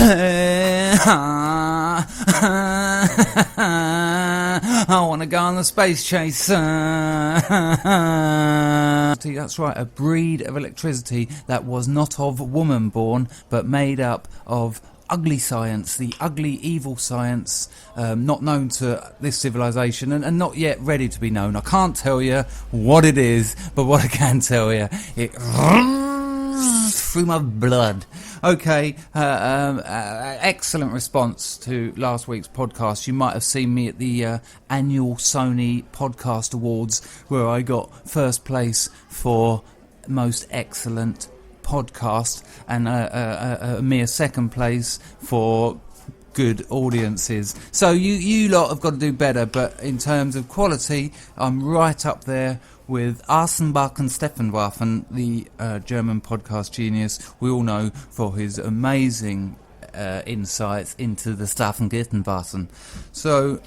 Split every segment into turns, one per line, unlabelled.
I want to go on the space chase. That's right, a breed of electricity that was not of woman born, but made up of ugly science, the ugly, evil science, not known to this civilization and not yet ready to be known. I can't tell you what it is, but what I can tell you, it through my blood. Okay, excellent response to last week's podcast. You might have seen me at the annual Sony Podcast Awards, where I got first place for most excellent podcast and a mere second place for good audiences. So you lot have got to do better, but in terms of quality, I'm right up there with Arsenbach and Steffenwaffen, the German podcast genius we all know for his amazing insights into the Staffengirtenwassen. So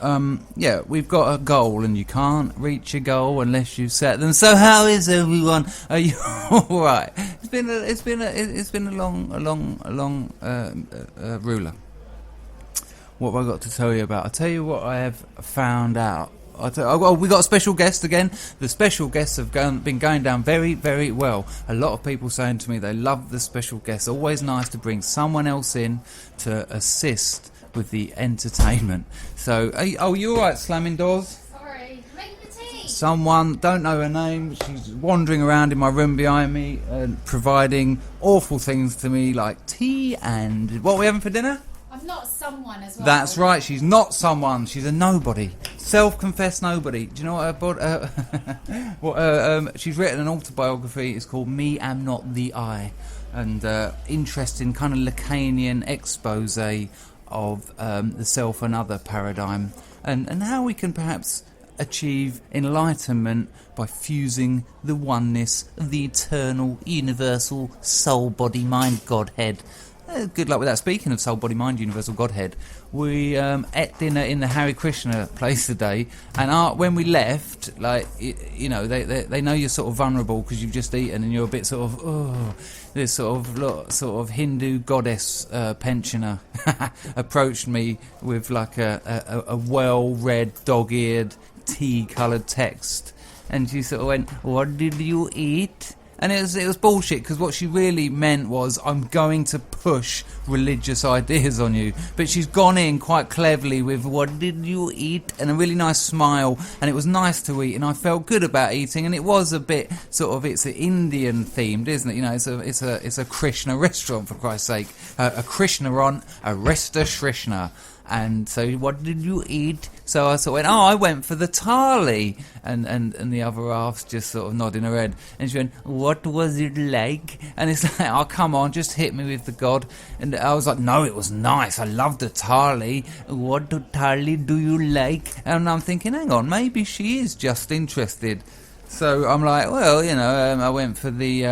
yeah, we've got a goal, and you can't reach a goal unless you set them. So how is everyone? Are you all right? It's been a long ruler. What have I got to tell you about? I'll tell you what I have found out. We got a special guest again. The special guests have been going down very, very well. A lot of people saying to me they love the special guests. Always nice to bring someone else in to assist with the entertainment. So, you all right, slamming doors?
Sorry, making the tea.
Someone, don't know her name, she's wandering around in my room behind me and providing awful things to me like tea and... What are we having for dinner?
I'm not someone as well.
That's right, she's not someone. She's a nobody. Self-confessed nobody. Do you know what she's written an autobiography. It's called Me Am Not the I. And interesting kind of Lacanian expose of the self and other paradigm. And how we can perhaps achieve enlightenment by fusing the oneness of the eternal, universal soul, body, mind, Godhead. Good luck with that. Speaking of soul, body, mind, universal Godhead, we ate dinner in the Hare Krishna place today, and when we left, like you know, they know you're sort of vulnerable because you've just eaten and you're a bit sort of this sort of Hindu goddess pensioner approached me with like a well-read, dog-eared, tea-coloured text, and she sort of went, "What did you eat?" And it was bullshit, because what she really meant was, I'm going to push religious ideas on you. But she's gone in quite cleverly with, what did you eat? And a really nice smile. And it was nice to eat, and I felt good about eating. And it was a bit sort of, it's Indian themed, isn't it? You know, it's a Krishna restaurant, for Christ's sake. A Krishna-ront, a Resta Shrishna. And so, what did you eat? So I sort of went, I went for the thali. And the other half's just sort of nodding her head. And she went, what was it like? And it's like, oh, come on, just hit me with the God. And I was like, no, it was nice. I loved the thali. What thali do you like? And I'm thinking, hang on, maybe she is just interested. So I'm like, well, you know, I went for the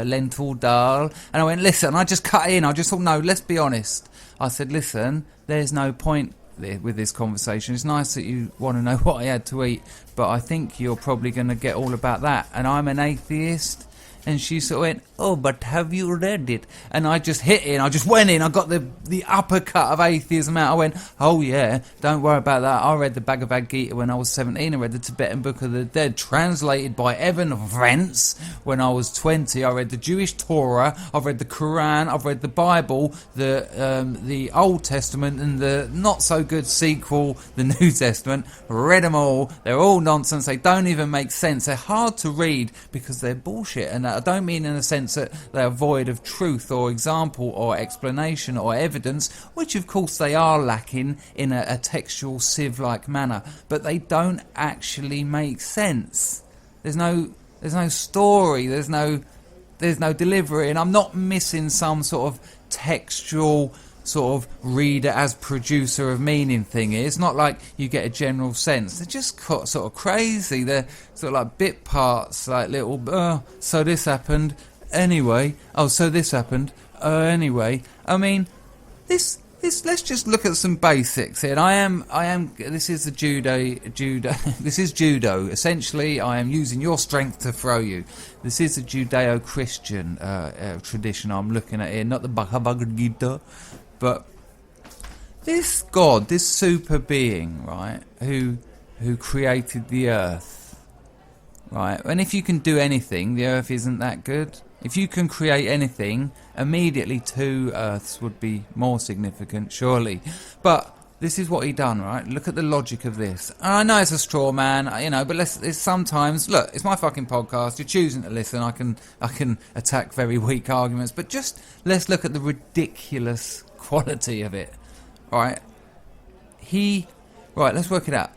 lentil dal. And I went, listen, I just cut in. I just thought, no, let's be honest. I said, listen, there's no point with this conversation. It's nice that you want to know what I had to eat, but I think you're probably going to get all about that. And I'm an atheist. And she sort of went, oh, but have you read it? And I just hit it, and I just went in. I got the uppercut of atheism out. I went, oh, yeah, don't worry about that. I read the Bhagavad Gita when I was 17. I read the Tibetan Book of the Dead, translated by Evan Vance when I was 20. I read the Jewish Torah. I've read the Quran. I've read the Bible, the Old Testament, and the not-so-good sequel, the New Testament. Read them all. They're all nonsense. They don't even make sense. They're hard to read because they're bullshit. And I don't mean in a sense that they are void of truth or example or explanation or evidence, which of course they are lacking in a textual sieve-like manner, but they don't actually make sense. There's no story, there's no delivery, and I'm not missing some sort of textual sort of reader as producer of meaning thing. It's not like you get a general sense. They're just sort of crazy. They're sort of like bit parts, like little, so this happened anyway. Oh, so this happened anyway. I mean, this let's just look at some basics here. And this is the judo. This is judo. Essentially, I am using your strength to throw you. This is a Judeo-Christian tradition I'm looking at here, not the Bhagavad Gita, but this God, this super being, right, who created the earth, right? And if you can do anything, the earth isn't that good. If you can create anything, immediately 2 earths would be more significant, surely. But this is what he done, right? Look at the logic of this. And I know it's a straw man, but it's sometimes, look, it's my fucking podcast. You're choosing to listen. I can attack very weak arguments, but just let's look at the ridiculous quality of it, right? Right, let's work it out.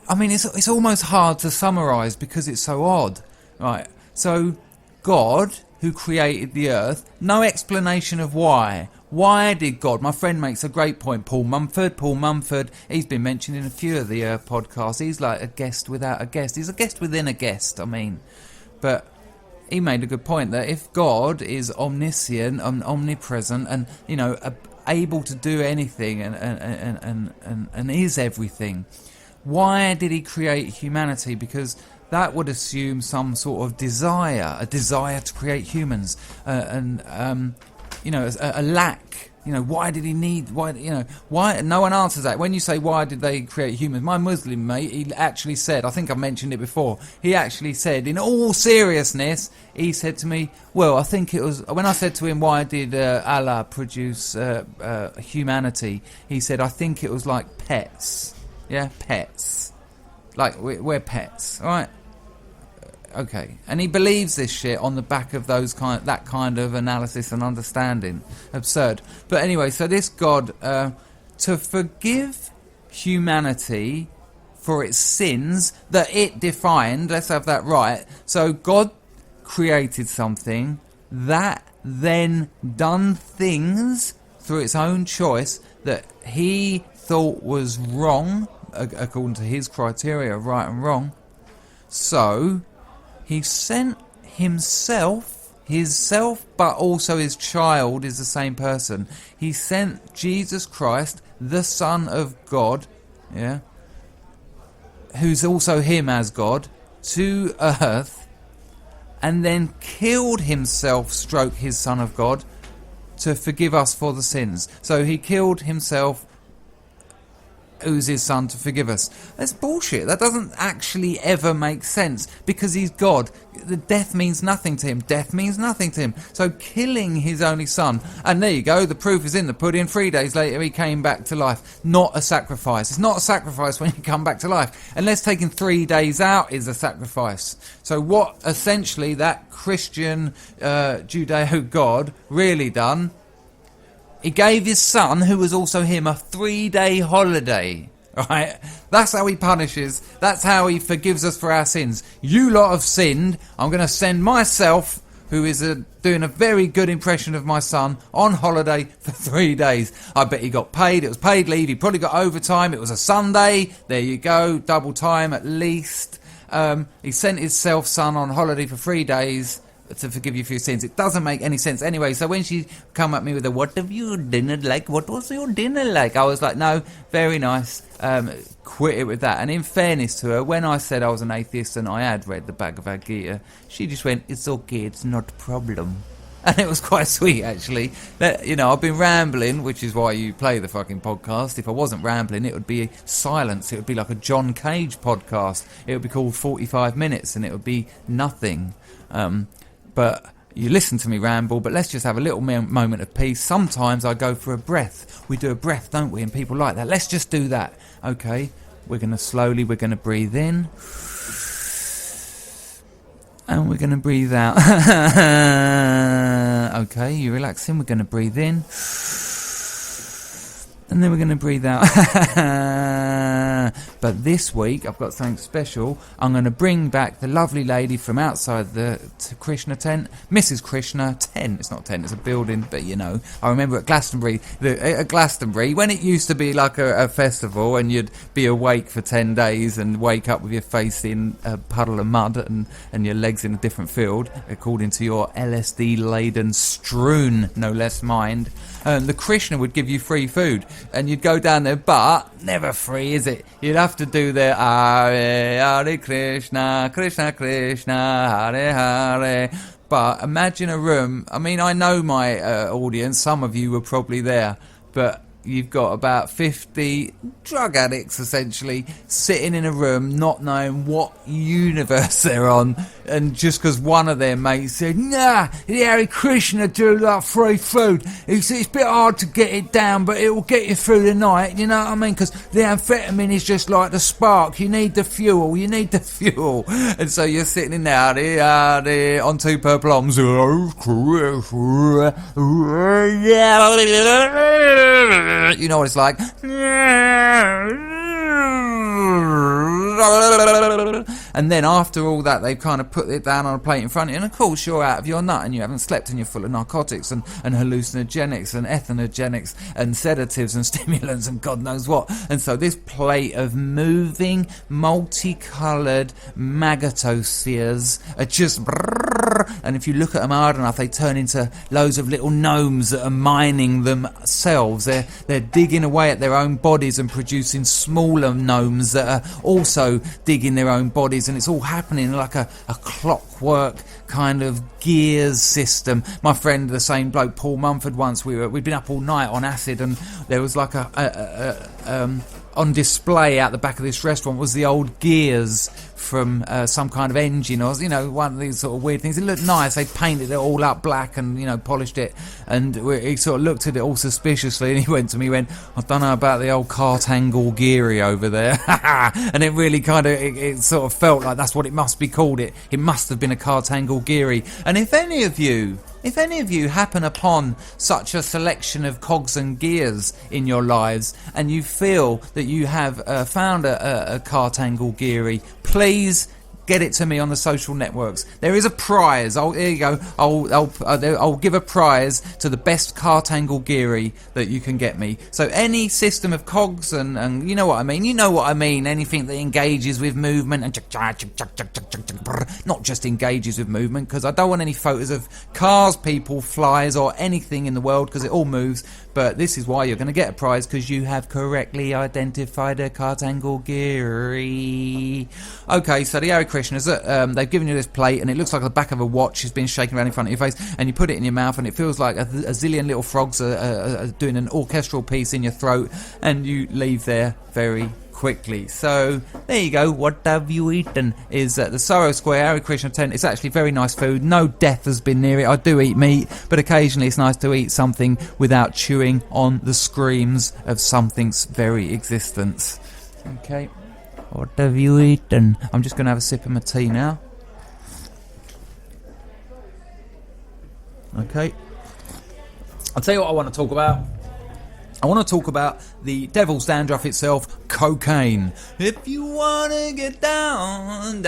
I mean, it's almost hard to summarise because it's so odd, right? So, God, who created the earth, no explanation of why. Why did God? My friend makes a great point, Paul Mumford, he's been mentioned in a few of the podcasts. He's like a guest without a guest. He's a guest within a guest, I mean. But he made a good point that if God is omniscient and omnipresent and, able to do anything and is everything, why did he create humanity? Because that would assume some sort of a desire to create humans, a lack. Why did he need? Why? No one answers that. When you say why did they create humans, my Muslim mate, he actually said, I think I've mentioned it before. He actually said, in all seriousness, he said to me, well, I think it was when I said to him, why did Allah produce humanity? He said, I think it was like pets. Yeah, pets. Like, we're pets, alright? Okay. And he believes this shit on the back of that kind of analysis and understanding. Absurd. But anyway, so this God, to forgive humanity for its sins that it defined, let's have that right. So God created something that then done things through its own choice that he thought was wrong, according to his criteria of right and wrong. So he sent himself, but also his child is the same person. He sent Jesus Christ, the Son of God, yeah, who's also him as God, to earth, and then killed himself, his Son of God, to forgive us for the sins. So he killed himself, who's his son, to forgive us. That's bullshit. That doesn't actually ever make sense because he's God. The death means nothing to him. Death means nothing to him. So killing his only son, and there you go, the proof is in the pudding. 3 days later he came back to life. Not a sacrifice. It's not a sacrifice when you come back to life. Unless taking 3 days out is a sacrifice. So what essentially that Christian Judeo God really done, he gave his son, who was also him, a 3-day holiday. Right? That's how he punishes. That's how he forgives us for our sins. You lot have sinned. I'm going to send myself, who is doing a very good impression of my son, on holiday for 3 days. I bet he got paid. It was paid leave. He probably got overtime. It was a Sunday. There you go. Double time at least. He sent his son on holiday for 3 days to forgive you for your sins. It doesn't make any sense anyway. So when she come at me with what have you dinner like? What was your dinner like? I was like, no, very nice. Quit it with that. And in fairness to her, when I said I was an atheist and I had read the Bhagavad Gita, she just went, it's okay, it's not a problem. And it was quite sweet, actually. That, I've been rambling, which is why you play the fucking podcast. If I wasn't rambling, it would be silence. It would be like a John Cage podcast. It would be called 45 Minutes, and it would be nothing. But you listen to me ramble, but let's just have a little moment of peace. Sometimes I go for a breath. We do a breath, don't we? And people like that. Let's just do that. Okay, we're going to breathe in. And we're going to breathe out. Okay, you're relaxing. We're going to breathe in. And then we're going to breathe out. But this week, I've got something special. I'm going to bring back the lovely lady from outside the Krishna tent, Mrs. Krishna tent. It's not a tent, it's a building, but you know. I remember at Glastonbury, when it used to be like a festival and you'd be awake for 10 days and wake up with your face in a puddle of mud and your legs in a different field, according to your LSD-laden strewn, no less, mind. The Krishna would give you free food, and you'd go down there, but never free, is it? You'd have to do their Hare Hare Krishna, Krishna Krishna, Hare Hare. But imagine a room. I mean, I know my audience. Some of you were probably there, but you've got about 50 drug addicts, essentially, sitting in a room not knowing what universe they're on, and just because one of their mates said, nah, the Hare Krishna do like free food. It's a bit hard to get it down, but it will get you through the night, you know what I mean? Because the amphetamine is just like the spark. You need the fuel. And so you're sitting in there, on two purple arms. You know what it's like. And then after all that, they've kind of put it down on a plate in front of you, and of course you're out of your nut and you haven't slept and you're full of narcotics and hallucinogenics and ethanogenics and sedatives and stimulants and God knows what. And so this plate of moving, multicoloured magnetospheres are just and if you look at them hard enough, they turn into loads of little gnomes that are mining themselves. They're digging away at their own bodies and producing smaller gnomes that are also digging their own bodies, and it's all happening like a clockwork kind of gears system. My friend, the same bloke, Paul Mumford, once we'd been up all night on acid, and there was like on display out the back of this restaurant was the old gears from some kind of engine, or one of these sort of weird things. It looked nice. They painted it all up black and polished it, and he sort of looked at it all suspiciously, and he went to me, I don't know about the old Cartangle Geary over there. And it really kind of it sort of felt like that's what it must be called. It must have been a Cartangle Geary. And if any of you happen upon such a selection of cogs and gears in your lives, and you feel that you have found a Cartangle Geary, please get it to me on the social networks. There is a prize. Here you go. I'll give a prize to the best Cartangle Geary that you can get me. So any system of cogs and you know what I mean. Anything that engages with movement and not just engages with movement, because I don't want any photos of cars, people, flies, or anything in the world, because it all moves. But this is why you're going to get a prize, because you have correctly identified a Cartangle Geary. Okay, so the Hare Krishnas, they've given you this plate, and it looks like the back of a watch is being shaken around in front of your face, and you put it in your mouth, and it feels like a zillion little frogs are doing an orchestral piece in your throat, and you leave there very quickly. So there you go. What have you eaten? Is at the Sorrow Square Hare Krishna tent. It's actually very nice food. No death has been near it. I do eat meat, but occasionally it's nice to eat something without chewing on the screams of something's very existence. Okay, what have you eaten? I'm just going to have a sip of my tea now. Okay, I'll tell you what I want to talk about. I want to talk about the devil's dandruff itself, cocaine. If you want to get down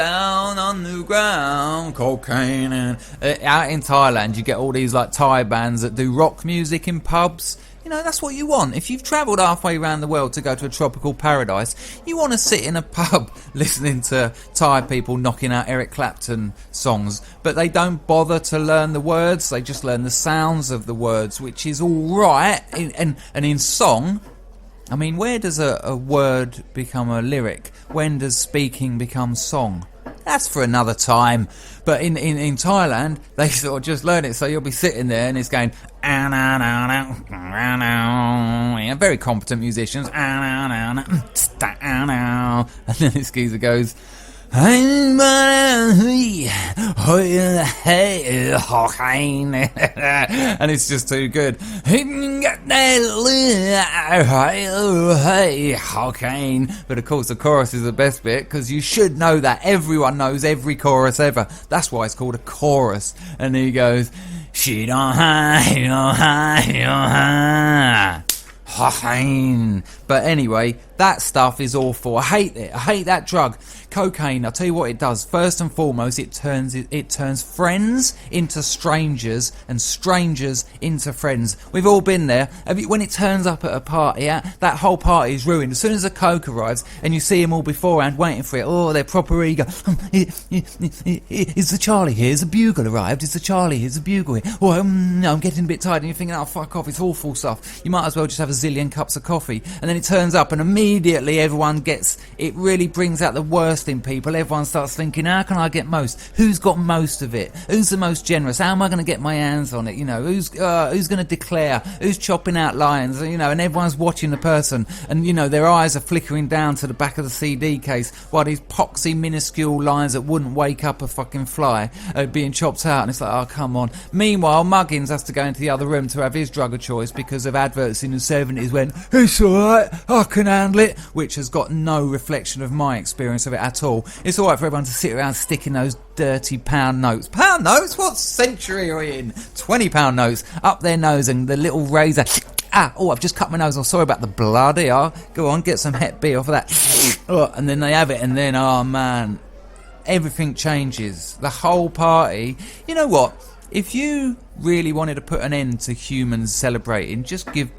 on the ground, cocaine. And out in Thailand, you get all these like Thai bands that do rock music in pubs. That's what you want. If you've travelled halfway around the world to go to a tropical paradise, you want to sit in a pub listening to Thai people knocking out Eric Clapton songs. But they don't bother to learn the words. They just learn the sounds of the words, which is all right. And in song, I mean, where does a word become a lyric? When does speaking become song? That's for another time. But in Thailand, they sort of just learn it. So you'll be sitting there and it's going... Very competent musicians. And then this geezer goes... and it's just too good. But of course the chorus is the best bit, because you should know that. Everyone knows every chorus ever. That's why it's called a chorus. And he goes, she don't hide, she don't hide, she don't hide. Cocaine. But anyway, that stuff is awful. I hate it. I hate that drug. Cocaine, I'll tell you what it does. First and foremost, it turns friends into strangers and strangers into friends. We've all been there. When it turns up at a party, that whole party is ruined. As soon as the coke arrives and you see them all beforehand waiting for it, oh, they're proper eager. Is the Charlie here? Is the bugle arrived? Is the Charlie here? Is the bugle here? Oh, no, I'm getting a bit tired. And you're thinking, oh, fuck off, it's awful stuff. You might as well just have a zillion cups of coffee. And then it turns up and immediately everyone gets, it really brings out the worst in people. Everyone starts thinking, how can I get most? Who's got most of it? Who's the most generous? How am I going to get my hands on it? You know, who's going to declare? Who's chopping out lines? You know, and everyone's watching the person, and you know, their eyes are flickering down to the back of the CD case while these poxy minuscule lines that wouldn't wake up a fucking fly are being chopped out, and it's like, oh, come on. Meanwhile, Muggins has to go into the other room to have his drug of choice because of adverts in the 70s when, it's alright, I can handle it, which has got no reflection of my experience of it at all. It's alright for everyone to sit around sticking those dirty pound notes. Pound notes? What century are we in? £20 notes up their nose and the little razor. Oh, I've just cut my nose. I'm sorry about the blood here. Go on, get some Hep B off of that. Oh, and then they have it, and then, oh man, everything changes. The whole party. You know what? If you really wanted to put an end to humans celebrating, just give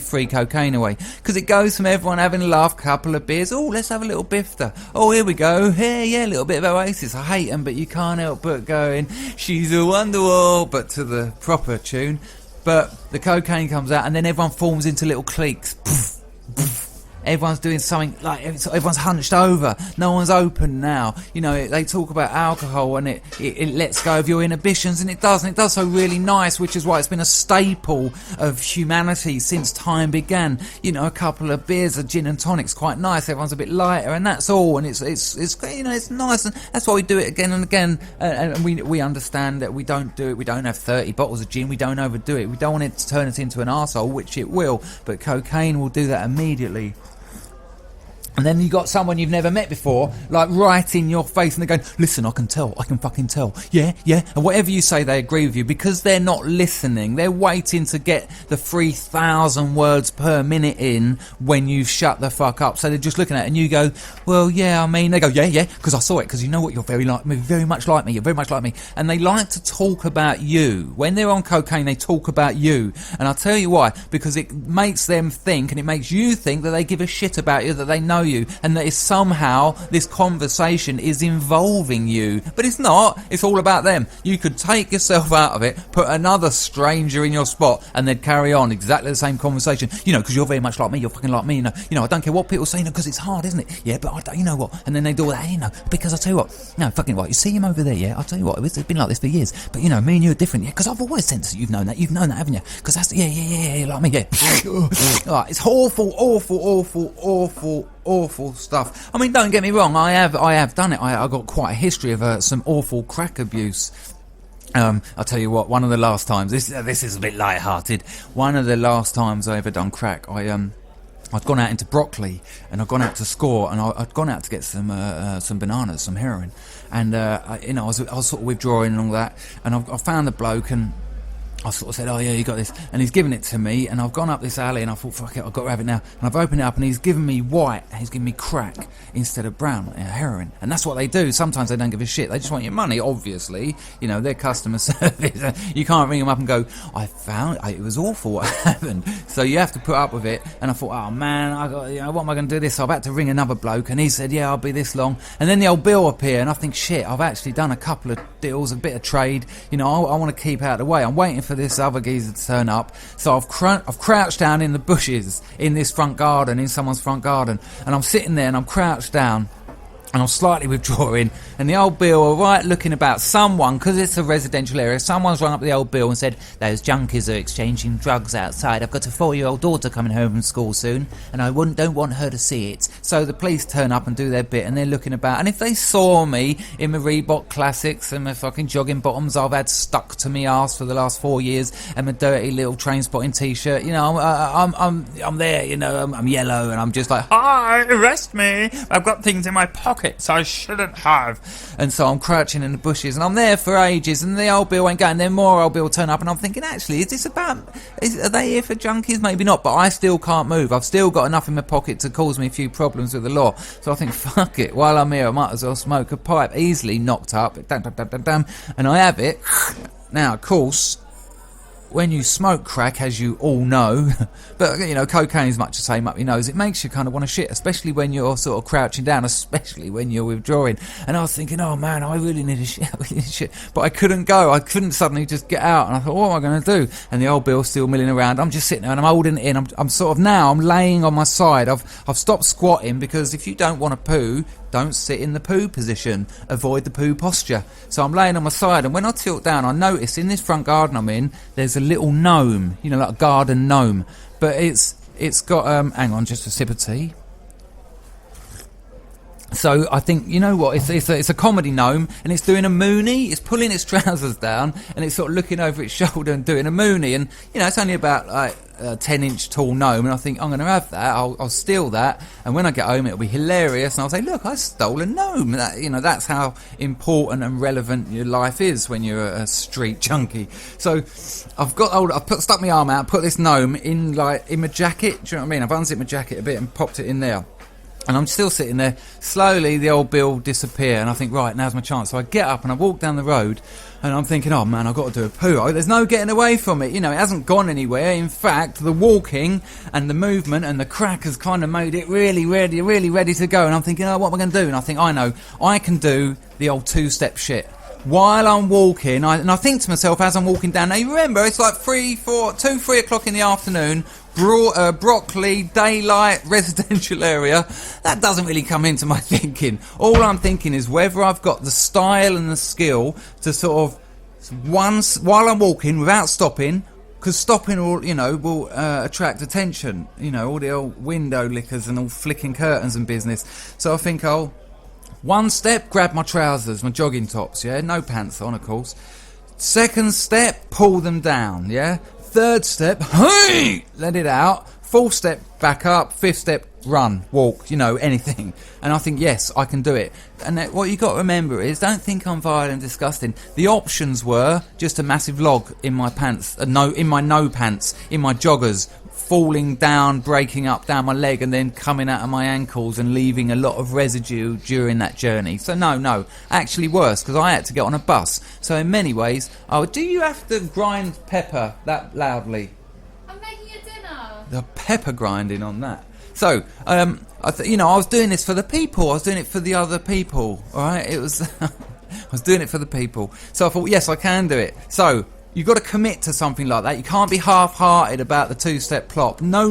free cocaine away, because it goes from everyone having a laugh, couple of beers, oh, let's have a little bifter, oh, here we go, yeah, a little bit of Oasis, I hate them, but you can't help but going, she's a Wonderwall, but to the proper tune. But the cocaine comes out and then everyone forms into little cliques. Poof, poof. Everyone's doing something, like everyone's hunched over. No one's open now. You know, they talk about alcohol and it lets go of your inhibitions, and it does. And it does so really nice, which is why it's been a staple of humanity since time began. You know, a couple of beers, a gin and tonic's quite nice. Everyone's a bit lighter, and that's all. And it's you know, it's nice, and that's why we do it again and again. And we understand that we don't do it. We don't have 30 bottles of gin. We don't overdo it. We don't want it to turn us into an arsehole, which it will. But cocaine will do that immediately. And then you got someone you've never met before, like right in your face, and they're going, listen, I can fucking tell. Yeah. And whatever you say, they agree with you, because they're not listening. They're waiting to get the 3,000 words per minute in when you've shut the fuck up. So they're just looking at it, and you go, well, yeah, I mean, they go, yeah, because I saw it, because you know what, you're very much like me. And they like to talk about you. When they're on cocaine, they talk about you. And I'll tell you why, because it makes them think, and it makes you think that they give a shit about you, that they know you, and that somehow this conversation is involving you. But it's not. It's all about them. You could take yourself out of it, put another stranger in your spot, and they'd carry on exactly the same conversation. You know, because you're very much like me. You're fucking like me. You know, I don't care what people say, because it's hard, isn't it? Yeah, but I don't, you know what? And then they do all that, you know, because I tell you what, no, fucking what, you see him over there, yeah? I'll tell you what, it's been like this for years. But you know, me and you are different, yeah? Because I've always sensed that you've known that, haven't you? Because that's, yeah, like me, yeah. Right, it's awful stuff. I mean, don't get me wrong, I have done it. I got quite a history of some awful crack abuse. I'll tell you what, one of the last times, this is a bit light-hearted, one of the last times I ever done crack, I'd gone out into Brockley, and I'd gone out to score, and I'd gone out to get some bananas, some heroin, and you know, I was sort of withdrawing and all that, and I found the bloke, and I sort of said, oh yeah, you got this, and he's given it to me, and I've gone up this alley, and I thought, fuck it, I've got to have it now, and I've opened it up, and he's given me white, and he's given me crack instead of brown, heroin, and that's what they do. Sometimes they don't give a shit, they just want your money, obviously, you know, their customer service, you can't ring them up and go, it was awful what happened, so you have to put up with it. And I thought, oh man, what am I going to do this? So I've had to ring another bloke, and he said, yeah, I'll be this long, and then the old bill appeared, and I think, shit, I've actually done a couple of deals, a bit of trade, you know, I want to keep out of the way, I'm waiting for this other geezer to turn up, so I've crouched down in the bushes in this front garden, in someone's front garden, and I'm sitting there and I'm crouched down and I'm slightly withdrawing, and the old Bill are right looking about. Someone, because it's a residential area, someone's rung up the old Bill and said, those junkies are exchanging drugs outside. I've got a 4-year-old daughter coming home from school soon, and I don't want her to see it. So the police turn up and do their bit, and they're looking about, and if they saw me in my Reebok Classics and my fucking jogging bottoms I've had stuck to me arse for the last 4 years, and my dirty little train spotting t-shirt, you know, I'm there, you know, I'm yellow, and I'm just like, hi, arrest me, I've got things in my pocket, pockets I shouldn't have. And so I'm crouching in the bushes, and I'm there for ages, and the old Bill ain't going. Then more old Bill turn up, and I'm thinking, actually, are they here for junkies? Maybe not, but I still can't move. I've still got enough in my pocket to cause me a few problems with the law. So I think, fuck it, while I'm here, I might as well smoke a pipe. Easily knocked up, and I have it. Now, of course, when you smoke crack, as you all know, but cocaine is much the same up your nose, it makes you kind of want to shit, especially when you're sort of crouching down, especially when you're withdrawing. And I was thinking, oh man, I really need a shit, but I couldn't go. I couldn't suddenly just get out, and I thought, what am I going to do? And the old Bill's still milling around. I'm just sitting there and I'm holding it in. I'm sort of now, I'm laying on my side. I've stopped squatting, because if you don't want to poo, don't sit in the poo position. Avoid the poo posture. So I'm laying on my side, and when I tilt down, I notice in this front garden I'm in, there's a little gnome, like a garden gnome. But it's got, hang on, just a sip of tea. So I think, you know what, it's a comedy gnome, and it's doing a moonie. It's pulling its trousers down, and it's sort of looking over its shoulder and doing a moonie. And, it's only about like a 10-inch tall gnome, and I think, I'm going to have that, I'll steal that, and when I get home it'll be hilarious, and I'll say, look, I stole a gnome. That's how important and relevant your life is when you're a street junkie. So I've stuck my arm out, put this gnome in my jacket, do you know what I mean? I've unzipped my jacket a bit and popped it in there. And I'm still sitting there. Slowly, the old Bill disappear, and I think, right, now's my chance. So I get up and I walk down the road, and I'm thinking, oh man, I've got to do a poo. There's no getting away from it. It hasn't gone anywhere. In fact, the walking and the movement and the crack has kind of made it really ready to go. And I'm thinking, oh, what am I going to do? And I think, I know, I can do the old two-step shit. While I'm walking, I think to myself as I'm walking down, now you remember, it's like 3 o'clock in the afternoon, broccoli, daylight, residential area. That doesn't really come into my thinking. All I'm thinking is whether I've got the style and the skill to sort of, while I'm walking without stopping, because stopping will attract attention, all the old window lickers and all flicking curtains and business. So I think one step, grab my trousers, my jogging tops, no pants on, of course. Second step, pull them down, Third step, hey, let it out. Fourth step, back up. Fifth step, run, walk, anything. And I think, yes, I can do it. And what you got to remember is, don't think I'm vile and disgusting. The options were just a massive log in my pants, in my no pants, in my joggers, falling down, breaking up down my leg, and then coming out of my ankles and leaving a lot of residue during that journey. So no, actually worse, because I had to get on a bus. So in many ways, do you have to grind pepper that loudly?
I'm making your dinner.
The pepper grinding on that. So, I was doing this for the people. I was doing it for the other people. All right, I was doing it for the people. So I thought, yes, I can do it. So you've got to commit to something like that. You can't be half-hearted about the two-step plop. No.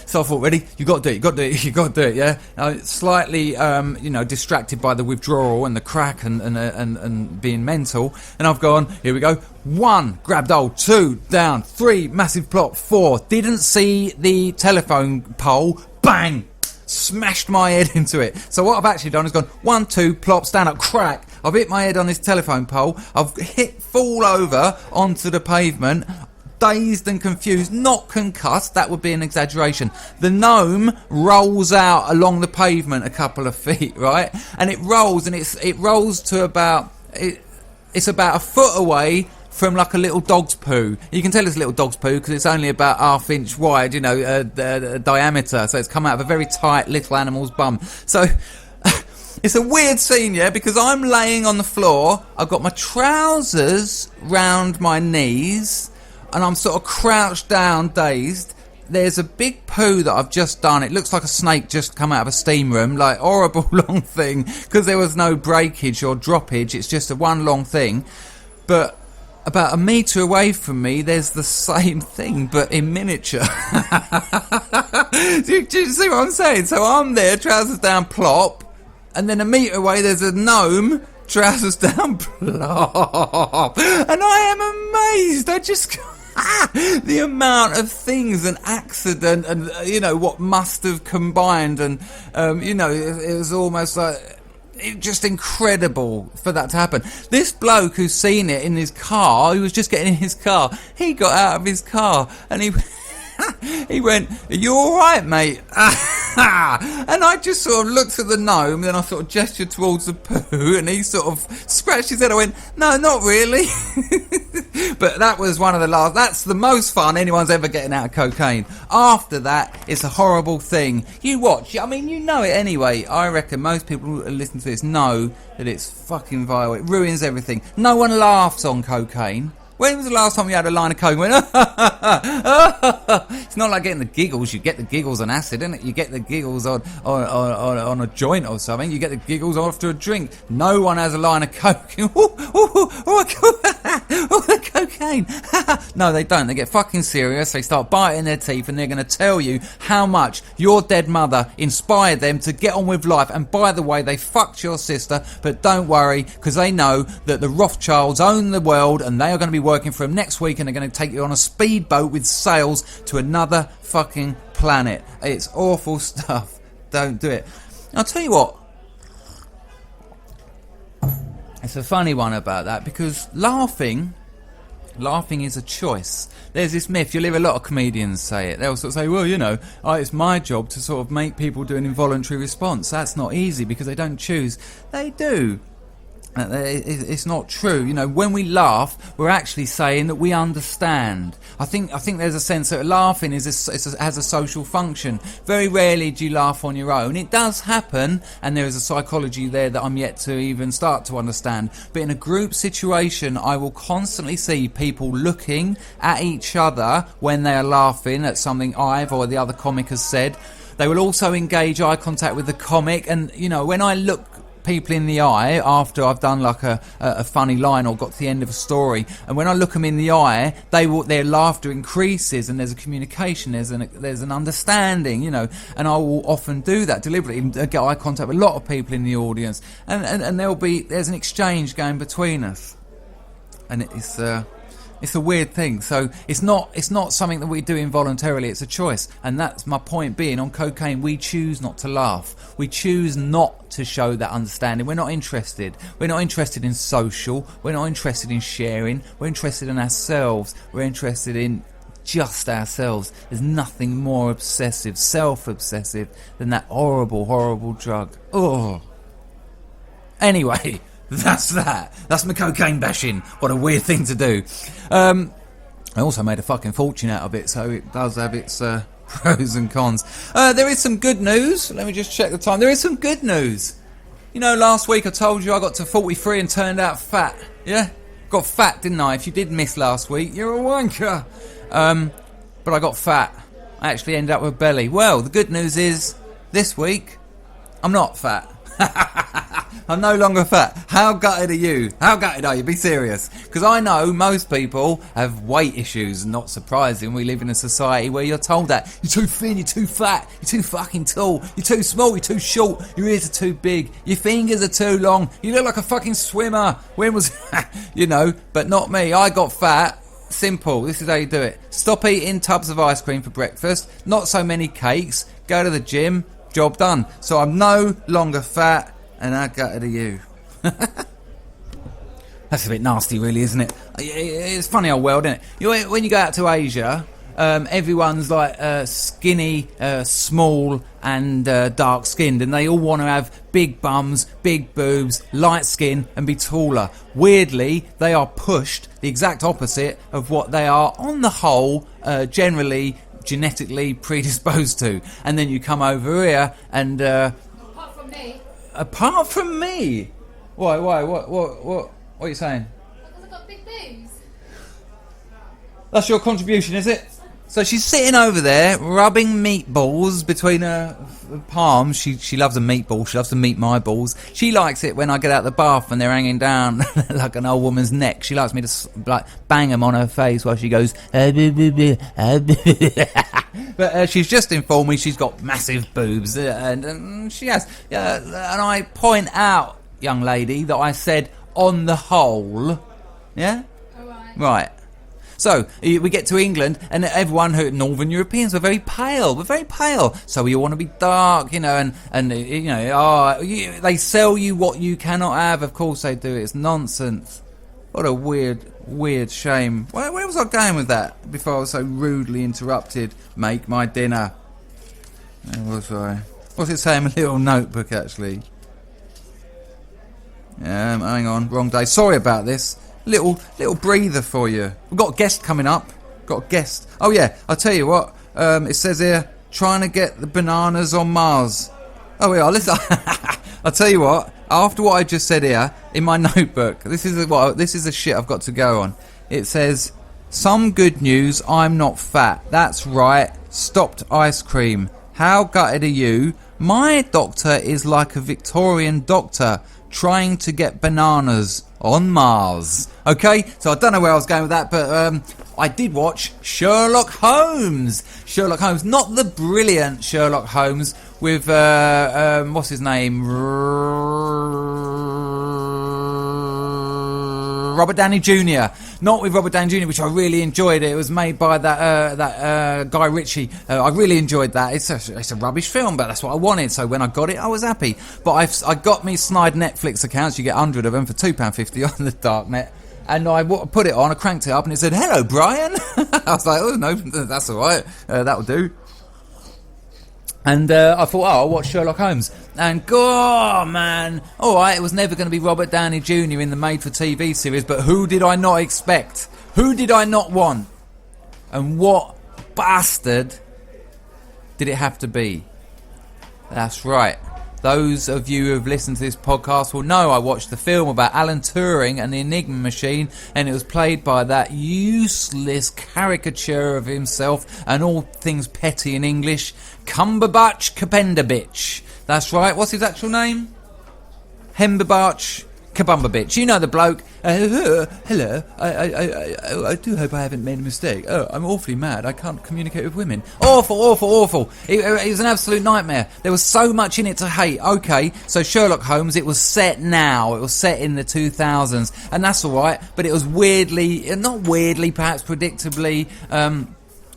So I thought, ready? You got to do it. Yeah. Slightly, distracted by the withdrawal and the crack and being mental. And I've gone. Here we go. 1, grabbed hold. 2, down. 3, massive plop. 4, didn't see the telephone pole. Bang! Smashed my head into it. So what I've actually done is gone 1, 2, plop, stand up, crack. I've hit my head on this telephone pole. I've fall over onto the pavement, dazed and confused, not concussed. That would be an exaggeration. The gnome rolls out along the pavement a couple of feet, right? And it rolls, and it rolls to about it's about a foot away from like a little dog's poo. You can tell it's a little dog's poo because it's only about ½ inch wide, diameter. So it's come out of a very tight little animal's bum. So it's a weird scene, because I'm laying on the floor. I've got my trousers round my knees, and I'm sort of crouched down, dazed. There's a big poo that I've just done. It looks like a snake just come out of a steam room, like horrible long thing, because there was no breakage or droppage. It's just a one long thing. But about a metre away from me, there's the same thing, but in miniature. Do you see what I'm saying? So I'm there, trousers down, plop, and then a metre away, there's a gnome, trousers down, plop. And I am amazed. I just... the amount of things and accident and, what must have combined. And, it was almost like... just incredible for that to happen. This bloke who's seen it in his car, he was just getting in his car, he got out of his car and he went, "Are you alright, mate?" And I just sort of looked at the gnome, then I sort of gestured towards the poo, and he sort of scratched his head. I went, no, not really. But that was one of the last. That's the most fun anyone's ever getting out of cocaine. After that, it's a horrible thing. You watch, I mean, you know it anyway. I reckon most people who listen to this know that it's fucking vile. It ruins everything. No one laughs on cocaine. When was the last time you had a line of coke and went, It's not like getting the giggles. You get the giggles on acid, isn't it? You get the giggles on a joint or something. You get the giggles after a drink. No one has a line of coke. The cocaine. No, they don't. They get fucking serious. They start biting their teeth, and they're going to tell you how much your dead mother inspired them to get on with life. And by the way, they fucked your sister, but don't worry, because they know that the Rothschilds own the world, and they are going to be working for them next week, and they're going to take you on a speedboat with sails to another fucking planet. It's awful stuff. Don't do it. I'll tell you what. It's a funny one about that, because laughing is a choice. There's this myth, you'll hear a lot of comedians say it. They'll sort of say, well, you know, it's my job to sort of make people do an involuntary response. That's not easy because they don't choose. They do. It's not true. You know, when we laugh, we're actually saying that we understand. I think there's a sense that laughing has a social function. Very rarely do you laugh on your own. It does happen, and there is a psychology there that I'm yet to even start to understand. But in a group situation, I will constantly see people looking at each other when they are laughing at something I've or the other comic has said. They will also engage eye contact with the comic, and you know, when I look people in the eye after I've done like a funny line or got to the end of a story, and when I look them in the eye, their laughter increases, and there's a communication, there's an understanding, you know, and I will often do that deliberately, get eye contact with a lot of people in the audience, and there's an exchange going between us, and it's a weird thing. So it's not something that we do involuntarily, it's a choice. And that's my point being, on cocaine we choose not to laugh. We choose not to show that understanding. We're not interested. We're not interested in social. We're not interested in sharing. We're interested in ourselves. We're interested in just ourselves. There's nothing more obsessive, self-obsessive than that horrible, horrible drug. Oh. Anyway, that's that. That's my cocaine bashing. What a weird thing to do. I also made a fucking fortune out of it, so it does have its pros and cons. There is some good news. Let me just check the time. There is some good news. You know, last week I told you I got to 43 and turned out fat. Yeah? Got fat, didn't I? If you did miss last week, you're a wanker. But I got fat. I actually ended up with a belly. Well, the good news is, this week, I'm not fat. I'm no longer fat. How gutted are you? How gutted are you? Be serious. Because I know most people have weight issues. Not surprising. We live in a society where you're told that. You're too thin, you're too fat, you're too fucking tall, you're too small, you're too short, your ears are too big, your fingers are too long, you look like a fucking swimmer. When was... you know, but not me. I got fat. Simple. This is how you do it. Stop eating tubs of ice cream for breakfast. Not so many cakes. Go to the gym. Job done. So I'm no longer fat. And how gutted are you? That's a bit nasty, really, isn't it? It's funny old world, isn't it? When you go out to Asia, everyone's like skinny, small, and dark-skinned, and they all want to have big bums, big boobs, light skin, and be taller. Weirdly, they are pushed the exact opposite of what they are, on the whole, generally genetically predisposed to. And then you come over here and...
Apart from me.
Apart from me? Why? What are you saying?
Because I've got big boobs.
That's your contribution, is it? So she's sitting over there, rubbing meatballs between her palms. She loves a meatball. She loves to meet my balls. She likes it when I get out of the bath and they're hanging down like an old woman's neck. She likes me to like bang them on her face while she goes... But she's just informed me she's got massive boobs, and she has. And I point out, young lady, that I said on the whole. Yeah?
Alright.
Right. So, we get to England, and everyone who, Northern Europeans, were very pale. We're very pale. So we all want to be dark, you know, and you know, they sell you what you cannot have. Of course they do. It's nonsense. What a weird shame. Where was I going with that before I was so rudely interrupted? Make my dinner. Where was I? What's it saying in my little notebook, actually? Hang on, wrong day. Sorry about this. Little breather for you. We've got a guest coming up. Got a guest. Oh yeah, I'll tell you what. It says here, trying to get the bananas on Mars. Oh yeah, listen. I'll tell you what. After what I just said here in my notebook, this is the shit I've got to go on. It says, some good news. I'm not fat. That's right. Stopped ice cream. How gutted are you? My doctor is like a Victorian doctor trying to get bananas on Mars. Okay, so I don't know where I was going with that, but I did watch Sherlock Holmes. Sherlock Holmes, not the brilliant Sherlock Holmes with what's his name? Robert Downey Jr. Not with Robert Downey Jr., which I really enjoyed. It was made by that Guy Ritchie. I really enjoyed that. It's a rubbish film, but that's what I wanted. So when I got it, I was happy. But I got me snide Netflix accounts. You get 100 of them for £2.50 on the darknet. And I put it on, I cranked it up, and it said, "Hello, Brian." I was like, "Oh no, that's all right. That'll do." And I thought, I'll watch Sherlock Holmes. And, oh, man. All right, it was never going to be Robert Downey Jr. in the made-for-TV series, but who did I not expect? Who did I not want? And what bastard did it have to be? That's right. Those of you who have listened to this podcast will know I watched the film about Alan Turing and the Enigma machine, and it was played by that useless caricature of himself and all things petty in English, Cumberbatch Kabendabitch. That's right, what's his actual name? Hemberbatch Kabumberbitch. You know the bloke. Hello, I do hope I haven't made a mistake. Oh, I'm awfully mad. I can't communicate with women. Awful. It was an absolute nightmare. There was so much in it to hate. Okay, so Sherlock Holmes, it was set now. It was set in the 2000s. And that's all right, but it was not weirdly, perhaps predictably,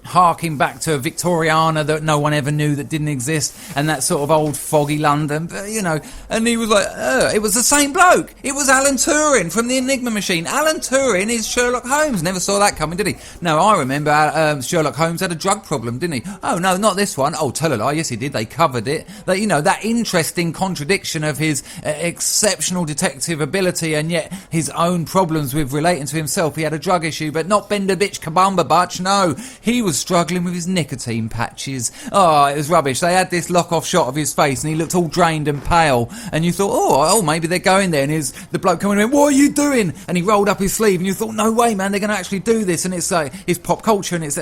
harking back to a Victoriana that no one ever knew that didn't exist, and that sort of old foggy London, but, you know, and he was like, it was the same bloke. It was Alan Turing from the Enigma machine. Alan Turing is Sherlock Holmes. Never saw that coming, did he? No, I remember Sherlock Holmes had a drug problem, didn't he? Oh, no, not this one. Oh, tell a lie. Yes, he did. They covered it. That, you know, that interesting contradiction of his exceptional detective ability and yet his own problems with relating to himself. He had a drug issue, but not Benderbitch Kabumberbutch. No, he was struggling with his nicotine patches. Oh, it was rubbish. They had this lock-off shot of his face and he looked all drained and pale, and you thought, oh, maybe they're going there, and the bloke coming in, what are you doing? And he rolled up his sleeve, and you thought, no way, man, they're going to actually do this, and it's like, it's pop culture, and it's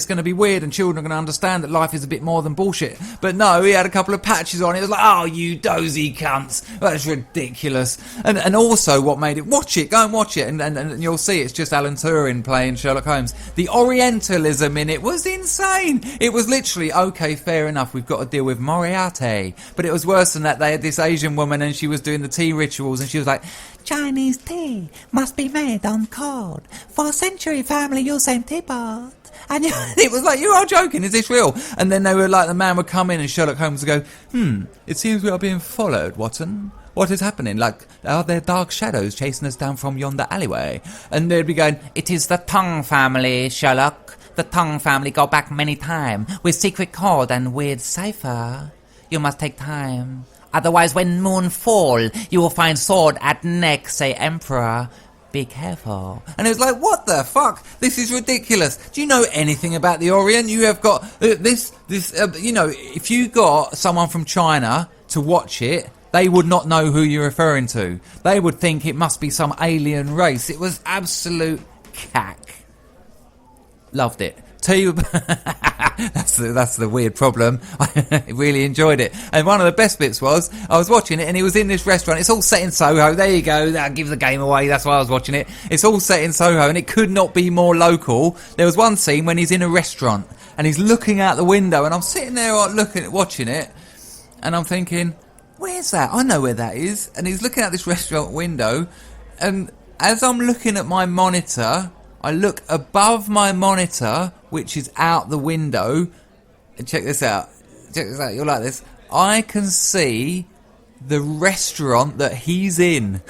going to be weird, and children are going to understand that life is a bit more than bullshit. But no, he had a couple of patches on. It was like, oh, you dozy cunts. That's ridiculous. And also what made it, watch it, go and watch it, and you'll see it's just Alan Turing playing Sherlock Holmes. The Orientalism in it was insane. It was literally, okay, fair enough, we've got to deal with Moriarty, but it was worse than that. They had this Asian woman and she was doing the tea rituals, and she was like, Chinese tea must be made on cod. For a century family using teapot. And it was like, you are joking, is this real? And then they were like, the man would come in and Sherlock Holmes would go, it seems we are being followed, Watson. What is happening? Like, are there dark shadows chasing us down from yonder alleyway? And they'd be going, it is the Tongue family, Sherlock. The Tongue family go back many times with secret code and weird cipher. You must take time. Otherwise, when moon fall, you will find sword at neck, say Emperor. Be careful. And it was like, what the fuck? This is ridiculous. Do you know anything about the Orient? You have got this, you know, if you got someone from China to watch it, they would not know who you're referring to. They would think it must be some alien race. It was absolute cack. Loved it. Tell you that's the weird problem. I really enjoyed it. And one of the best bits was I was watching it and he was in this restaurant. It's all set in Soho. There you go. That gives the game away. That's why I was watching it. It's all set in Soho and it could not be more local. There was one scene when he's in a restaurant and he's looking out the window, and I'm sitting there watching it, and I'm thinking, where's that? I know where that is. And he's looking out this restaurant window, and as I'm looking at my monitor, I look above my monitor, which is out the window, and check this out, you'll like this. I can see the restaurant that he's in.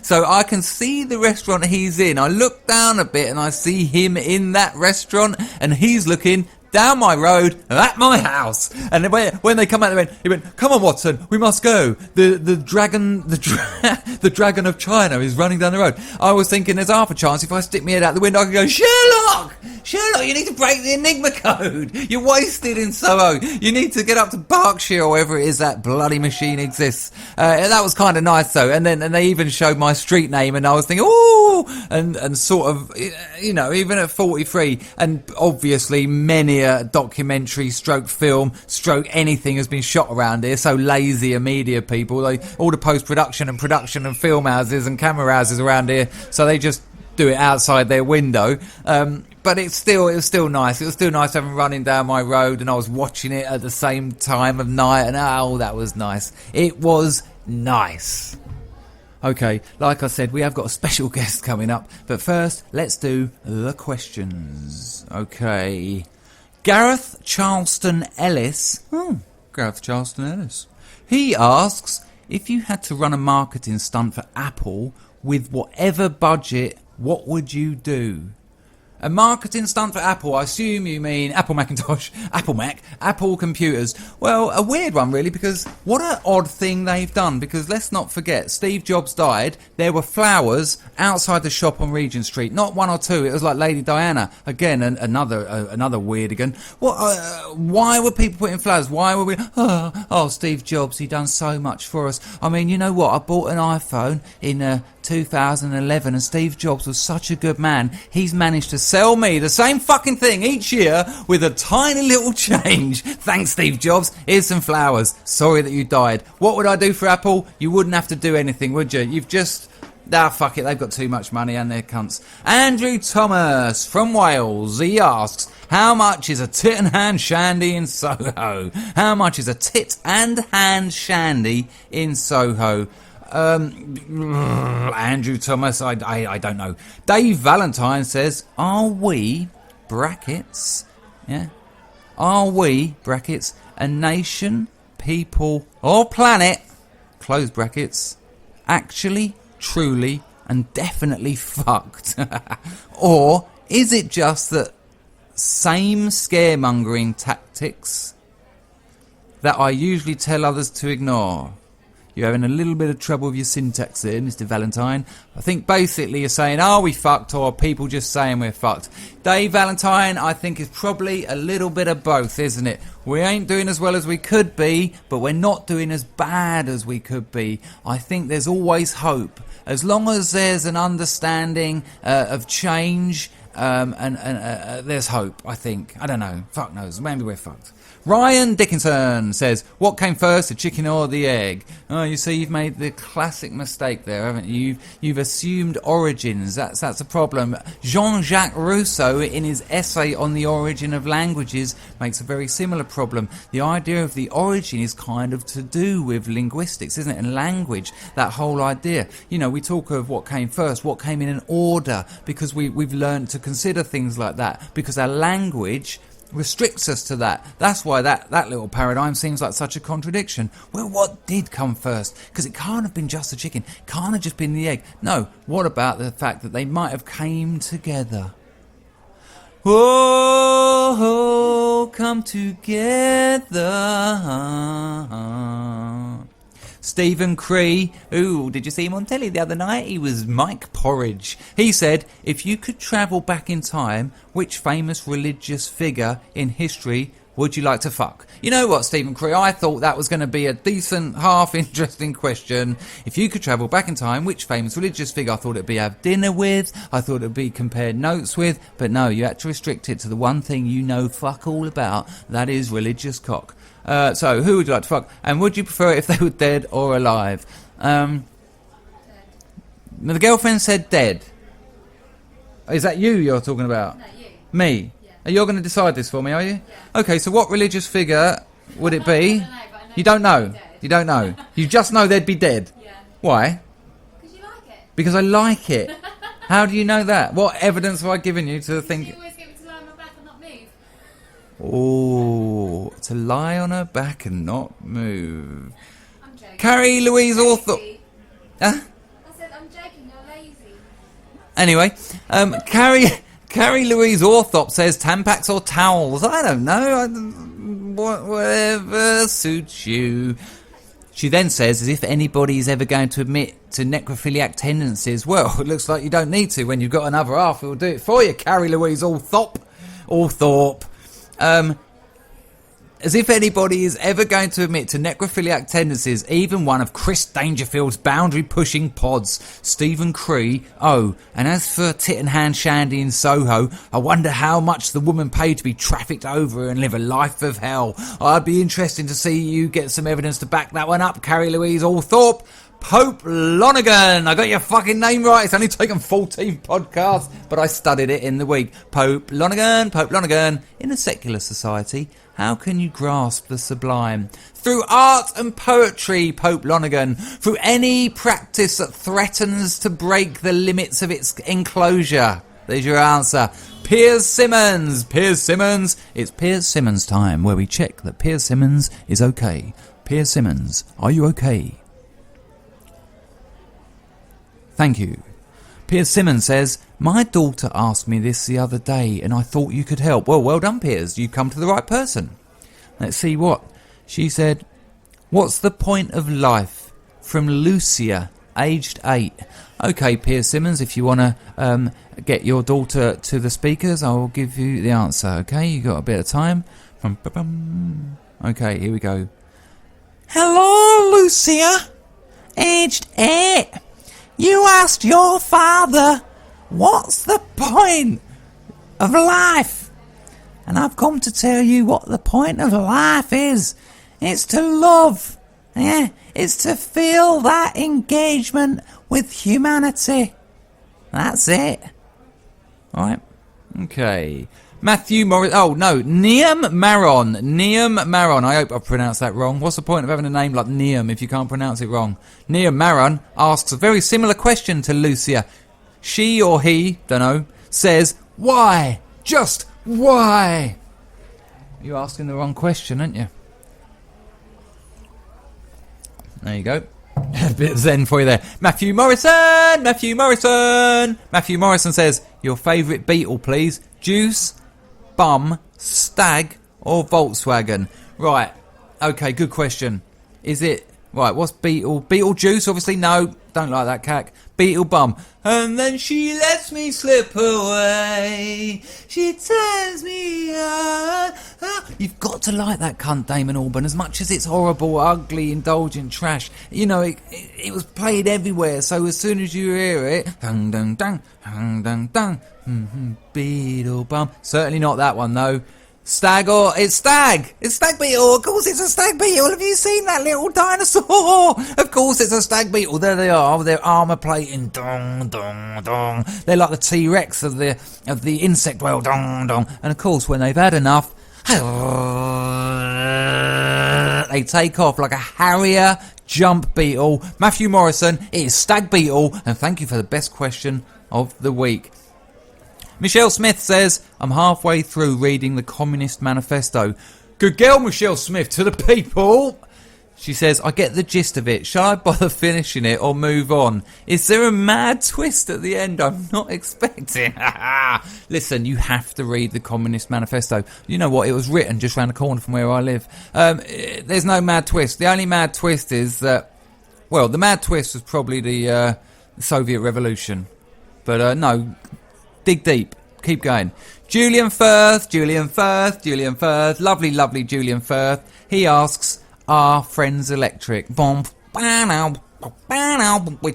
So I can see the restaurant he's in. I look down a bit and I see him in that restaurant, and he's looking down my road, at my house. And when they come out, he went, come on, Watson, we must go. The dragon of China is running down the road. I was thinking there's half a chance if I stick my head out the window, I could go, Sherlock, you need to break the Enigma code. You're wasted in Soho. You need to get up to Berkshire or wherever it is that bloody machine exists. That was kind of nice though. And they even showed my street name, and I was thinking, ooh, and sort of, even at 43, and obviously many a documentary stroke film stroke anything has been shot around here. So lazy are media people. All the post-production and production and film houses and camera houses around here, so they just do it outside their window. But it was still nice. It was still nice having running down my road, and I was watching it at the same time of night, and that was nice. It was nice. Okay, like I said, we have got a special guest coming up, but first, let's do the questions. Okay. Gareth Charleston Ellis. Gareth Charleston Ellis. He asks, if you had to run a marketing stunt for Apple with whatever budget, what would you do? A marketing stunt for Apple, I assume you mean Apple Macintosh, Apple Mac, Apple computers. Well, a weird one really, because what an odd thing they've done, because let's not forget, Steve Jobs died, there were flowers outside the shop on Regent Street, not one or two, it was like Lady Diana, again, another weird again. Why were people putting flowers? Why were we, Steve Jobs, he done so much for us. I mean, you know what, I bought an iPhone in 2011, and Steve Jobs was such a good man, he's managed to sell me the same fucking thing each year with a tiny little change. Thanks, Steve Jobs. Here's some flowers. Sorry that you died. What would I do for Apple? You wouldn't have to do anything, would you? You've just... fuck it, they've got too much money and they're cunts. Andrew Thomas from Wales, he asks, how much is a tit and hand shandy in Soho? How much is a tit and hand shandy in Soho? Andrew Thomas, I don't know. Dave Valentine says, are we, brackets, a nation, people, or planet, close brackets, actually, truly, and definitely fucked? Or is it just that same scaremongering tactics that I usually tell others to ignore? You're having a little bit of trouble with your syntax there, Mr. Valentine. I think basically you're saying, are we fucked, or are people just saying we're fucked? Dave Valentine, I think, is probably a little bit of both, isn't it? We ain't doing as well as we could be, but we're not doing as bad as we could be. I think there's always hope. As long as there's an understanding of change, and there's hope, I think. I don't know. Fuck knows. Maybe we're fucked. Ryan Dickinson says, what came first, the chicken or the egg? Oh, you see, you've made the classic mistake there, haven't you? You've assumed origins. That's a problem. Jean-Jacques Rousseau, in his essay on the origin of languages, makes a very similar problem. The idea of the origin is kind of to do with linguistics, isn't it? And language, that whole idea. You know, we talk of what came first, what came in an order, because we've learned to consider things like that, because our language restricts us to that. That's why that little paradigm seems like such a contradiction. Well, what did come first? Because it can't have been just the chicken. It can't have just been the egg. No, what about the fact that they might have came together? Oh, come together. Stephen Cree, ooh, did you see him on telly the other night? He was Mike Porridge. He said, if you could travel back in time, which famous religious figure in history would you like to fuck? You know what, Stephen Cree, I thought that was going to be a decent, half-interesting question. If you could travel back in time, which famous religious figure? I thought it'd be have dinner with, I thought it'd be compare notes with, but no, you had to restrict it to the one thing you know fuck all about, that is religious cock. So, who would you like to fuck? And would you prefer it if they were dead or alive? The girlfriend said dead. Is that you're talking about?
No, you.
Me? Yeah. You're going to decide this for me, are you? Yeah. Okay, so what religious figure would it be?
I don't know, but I know
you don't know?
dead.
You don't know? You just know they'd be dead?
Yeah.
Why?
Because you like it.
Because I like it. How do you know that? What evidence have I given you to think...
You always get me to lie on my back and not move.
Oh, to lie on her back and not move.
I'm joking.
Carrie Louise Author... Huh?
I said I'm joking, you're lazy.
Anyway, Carrie Louise Orthop says Tampax or towels. I don't know. Whatever suits you. She then says, as if anybody's ever going to admit to necrophiliac tendencies. Well, it looks like you don't need to when you've got another half who'll do it for you, Carrie Louise Orthop. As if anybody is ever going to admit to necrophiliac tendencies, even one of Chris Dangerfield's boundary-pushing pods, Stephen Cree. Oh, and as for tit and hand shandy in Soho, I wonder how much the woman paid to be trafficked over and live a life of hell. I'd be interested to see you get some evidence to back that one up, Carrie Louise Althorpe. Pope Lonergan. I got your fucking name right. It's only taken 14 podcasts, but I studied it in the week. Pope Lonergan. In a secular society, how can you grasp the sublime? Through art and poetry, Pope Lonergan. Through any practice that threatens to break the limits of its enclosure. There's your answer. Piers Simmons. It's Piers Simmons time, where we check that Piers Simmons is okay. Piers Simmons, are you okay? Thank you. Piers Simmons says, my daughter asked me this the other day and I thought you could help. Well done, Piers. You've come to the right person. Let's see what. She said, what's the point of life? From Lucia, aged 8. Okay, Piers Simmons, if you want to get your daughter to the speakers, I will give you the answer. Okay, you got a bit of time. Okay, here we go. Hello, Lucia. Aged 8. You asked your father, what's the point of life? And I've come to tell you what the point of life is. It's to love. Yeah, it's to feel that engagement with humanity. That's it. Alright. Okay. Matthew Morris. Oh, no. Niam Maron. I hope I pronounced that wrong. What's the point of having a name like Niam if you can't pronounce it wrong? Niam Maron asks a very similar question to Lucia. She or he, don't know, says, why? Just why? You're asking the wrong question, aren't you? There you go. A bit of zen for you there. Matthew Morrison says, your favourite Beetle, please. Juice, Bum, Stag or Volkswagen? Right. Okay, good question. Is it... Right, what's Beetle? Beetlejuice, obviously. No, don't like that cack. Beetle Bum. And then she lets me slip away. She turns me on. You've got to like that cunt, Damon Albarn. As much as it's horrible, ugly, indulgent trash. You know, it was played everywhere. So as soon as you hear it... Dun, dun, dun, dun, dun, dun. Beetle Bum. Certainly not that one, though. Stag or... It's Stag! It's Stag Beetle! Of course it's a Stag Beetle! Have you seen that little dinosaur? Of course it's a Stag Beetle! There they are, with their armour plating. Dong, dong, dong. They're like the T-Rex of the insect world. Dong, dong. And of course, when they've had enough... They take off like a Harrier jump beetle. Matthew Morrison, it is Stag Beetle. And thank you for the best question of the week. Michelle Smith says, I'm halfway through reading the Communist Manifesto. Good girl, Michelle Smith, to the people. She says, I get the gist of it. Shall I bother finishing it or move on? Is there a mad twist at the end I'm not expecting? Listen, you have to read the Communist Manifesto. You know what? It was written just round the corner from where I live. There's no mad twist. The only mad twist is that... Well, the mad twist was probably the Soviet Revolution. But no... Dig deep. Keep going. Julian Firth. Lovely, lovely Julian Firth. He asks, are Friends Electric? Which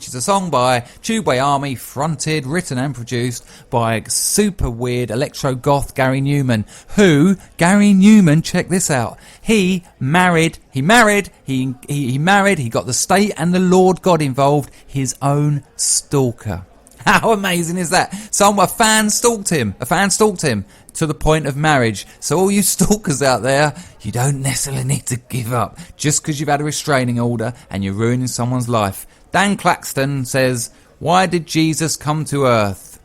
is a song by Tubeway Army, fronted, written and produced by super weird electro-goth Gary Newman. Who, Gary Newman, check this out. He got the state and the Lord God involved, his own stalker. How amazing is that? A fan stalked him to the point of marriage. So all you stalkers out there, you don't necessarily need to give up just because you've had a restraining order and you're ruining someone's life. Dan Claxton says, why did Jesus come to earth?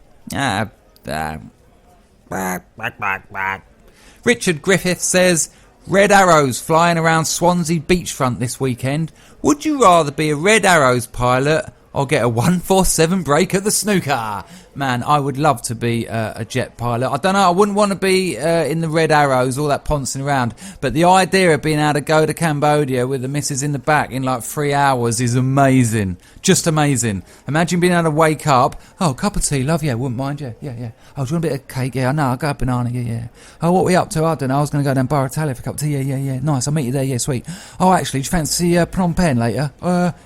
Richard Griffith says, Red Arrows flying around Swansea beachfront this weekend. Would you rather be a Red Arrows pilot or get a 147 break at the snooker? Man, I would love to be a jet pilot. I don't know, I wouldn't want to be in the Red Arrows, all that poncing around. But the idea of being able to go to Cambodia with the missus in the back in like 3 hours is amazing. Just amazing. Imagine being able to wake up. Oh, cup of tea, love, yeah, wouldn't mind, yeah. Oh, do you want a bit of cake? Yeah, I know, I'll go a banana, yeah. Oh, what are we up to? I don't know, I was going to go down Baratalia for a cup of tea, yeah. Nice, I'll meet you there, yeah, sweet. Oh, actually, do you fancy Phnom Penh later?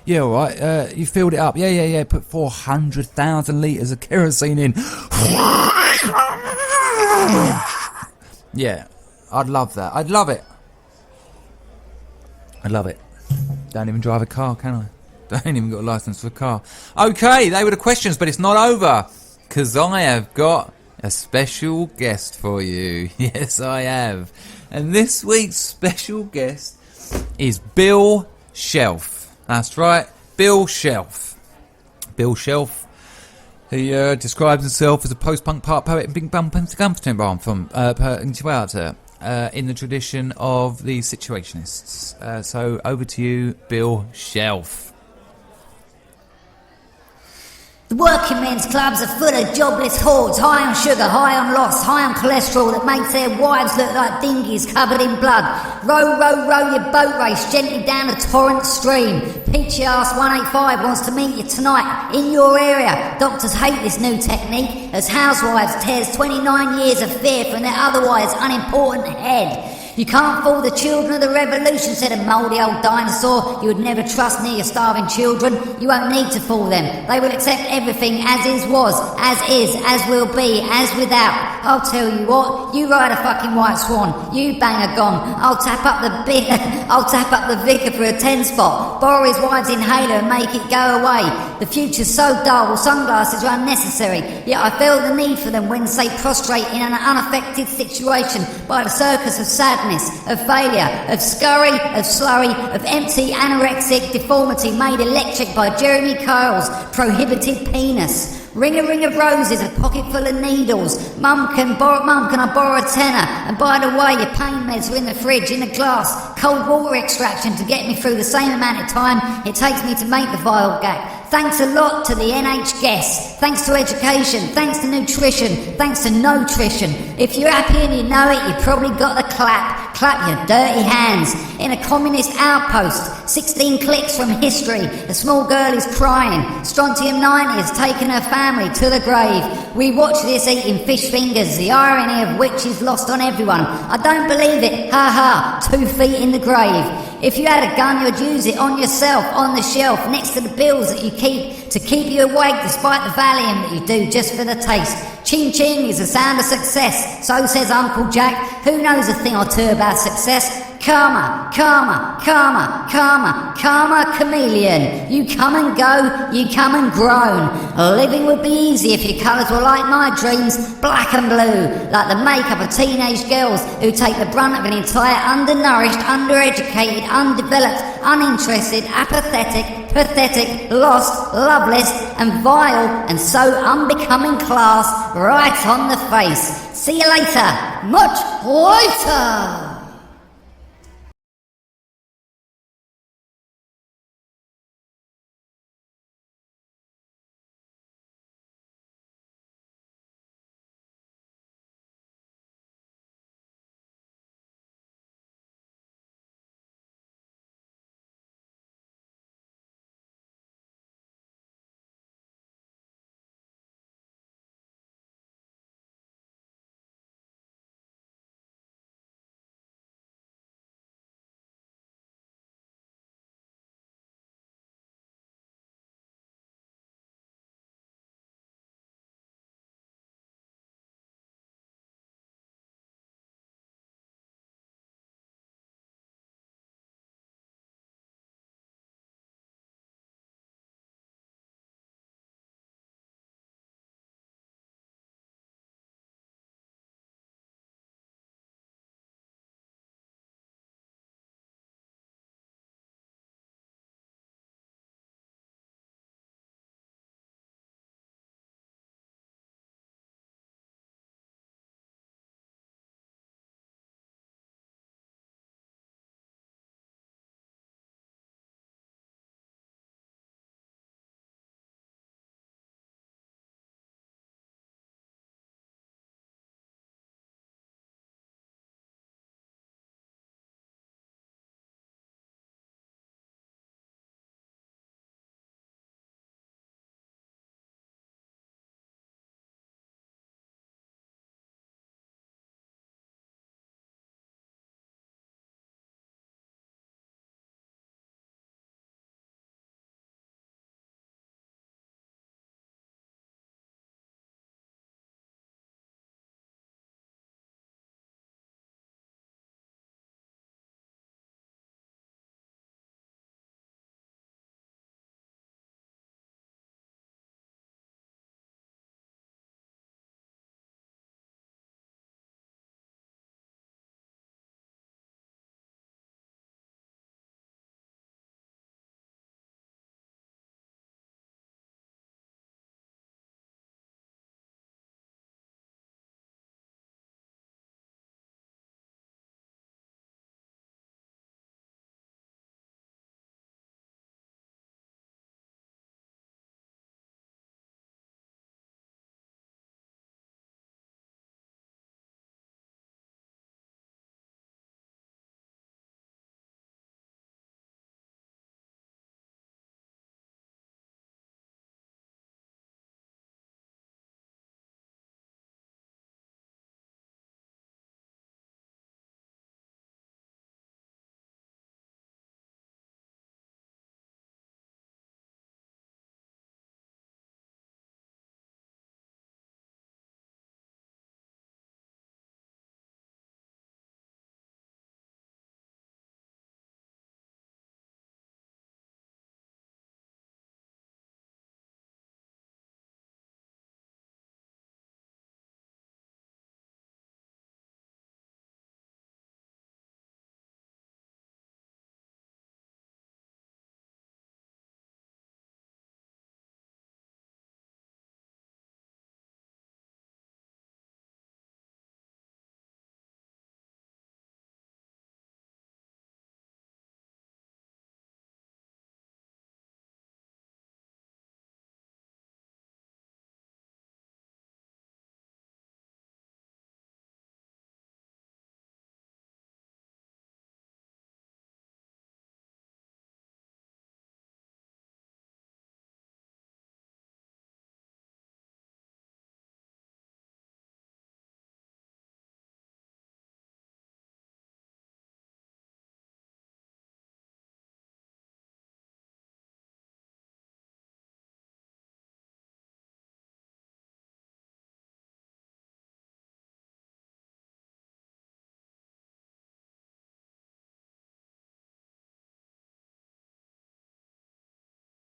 Yeah, alright. You filled it up, yeah. Put 400,000 litres of kerosene in. Yeah, I'd love that. I'd love it. Don't even drive a car, can I? Don't even got a licence for a car. Okay, they were the questions, but it's not over. Because I have got a special guest for you. Yes, I have. And this week's special guest is Bill Shelf. That's right, Bill Shelf. Bill Shelf. He describes himself as a post-punk part poet and big bump into Gumperton from in the tradition of the Situationists. So over to you, Bill Shelf.
The working men's clubs are full of jobless hordes, high on sugar, high on loss, high on cholesterol that makes their wives look like dinghies covered in blood. Row your boat race gently down a torrent stream. Peachy ass 185 wants to meet you tonight in your area. Doctors hate this new technique as housewives tears 29 years of fear from their otherwise unimportant head. You can't fool the children of the revolution, said a mouldy old dinosaur you would never trust near your starving children. You won't need to fool them. They will accept everything as is was, as is, as will be, as without. I'll tell you what, you ride a fucking white swan, you bang a gong. I'll tap up the vicar for a 10 spot, borrow his wife's inhaler and make it go away. The future's so dull, sunglasses are unnecessary, yet I feel the need for them when they prostrate in an unaffected situation by the circus of sadness, of failure, of scurry, of slurry, of empty anorexic deformity made electric by Jeremy Kyle's prohibited penis. Ring of roses, a pocket full of needles. Mum, can I borrow a tenner? And by the way, your pain meds are in the fridge, in a glass. Cold water extraction to get me through the same amount of time it takes me to make the vile gag. Thanks a lot to the NH guests. Thanks to education. Thanks to nutrition. Thanks to no-trition. If you're happy and you know it, you probably got the clap. Clap your dirty hands. In a communist outpost, 16 clicks from history, a small girl is crying. Strontium 90 has taken her family to the grave. We watch this eating fish fingers, the irony of which is lost on everyone. I don't believe it. Ha ha. 2 feet in the grave. If you had a gun, you'd use it on yourself, on the shelf, next to the bills that you keep to keep you awake despite the Valium that you do just for the taste. Ching ching is the sound of success, so says Uncle Jack. Who knows a thing or two about success? Karma, chameleon. You come and go, you come and groan. Living would be easy if your colours were like my dreams, black and blue, like the makeup of teenage girls who take the brunt of an entire undernourished, undereducated, undeveloped, uninterested, apathetic, pathetic, lost, loveless, and vile, and so unbecoming class right on the face. See you later, much later.